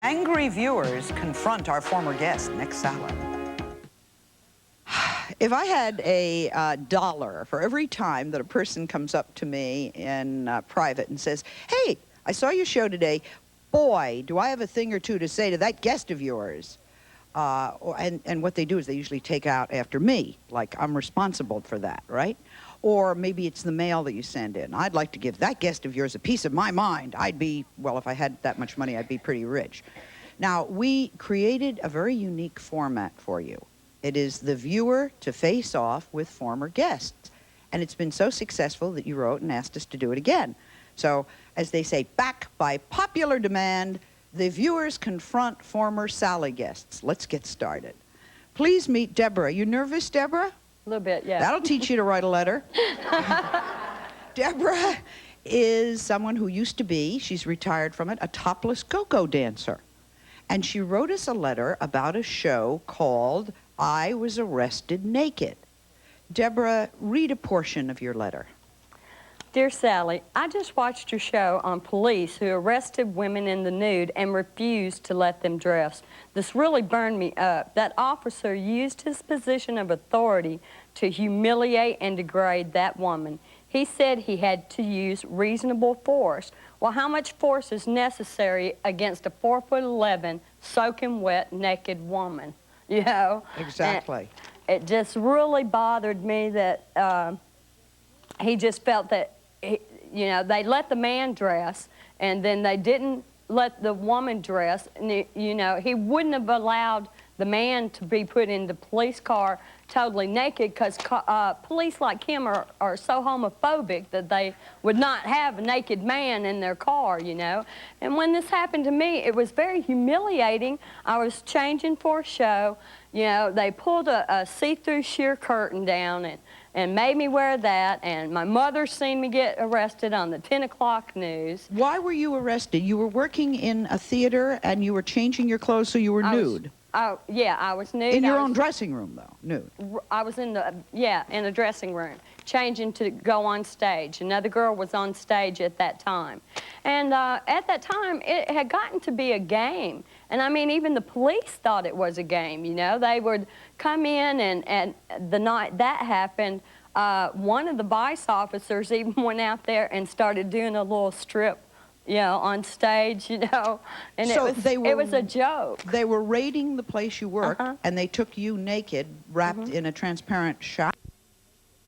Angry viewers confront our former guest, Nick Sally. If I had a dollar for every time that a person comes up to me in private and says, "Hey, I saw your show today. Boy, do I have a thing or two to say to that guest of yours." And what they do is they usually take out after me, like I'm responsible for that, right? Or maybe it's the mail that you send in. I'd like to give that guest of yours a piece of my mind. I'd be, well, if I had that much money, I'd be pretty rich. Now, we created a very unique format for you. It is the viewer to face off with former guests. And it's been so successful that you wrote and asked us to do it again. So, as they say, back by popular demand, the viewers confront former Sally guests. Let's get started. Please meet Deborah. You nervous, Deborah? A little bit, yeah. That'll teach you to write a letter. Deborah is someone who used to be, she's retired from it, a topless go-go dancer. And she wrote us a letter about a show called I Was Arrested Naked. Deborah, read a portion of your letter. Dear Sally, I just watched your show on police who arrested women in the nude and refused to let them dress. This really burned me up. That officer used his position of authority to humiliate and degrade that woman. He said he had to use reasonable force. Well, how much force is necessary against a 4'11", soaking wet, naked woman? You know? Exactly. And it just really bothered me that he just felt that, you know, they let the man dress, and then they didn't let the woman dress. And, you know, he wouldn't have allowed the man to be put in the police car totally naked because police like him are so homophobic that they would not have a naked man in their car, you know. And when this happened to me, it was very humiliating. I was changing for a show. You know, they pulled a see-through sheer curtain down and made me wear that, and my mother seen me get arrested on the 10 o'clock news. Why were you arrested? You were working in a theater and you were changing your clothes so you were nude. Oh, yeah, I was nude. In your own dressing room, though, nude. I was in the, in a dressing room, changing to go on stage. Another girl was on stage at that time. And at that time, it had gotten to be a game. And I mean, even the police thought it was a game, you know. They would come in, and the night that happened, one of the vice officers even went out there and started doing a little strip, you know, on stage, you know, and so it was a joke. They were raiding the place you worked, and they took you naked, wrapped in a transparent shroud.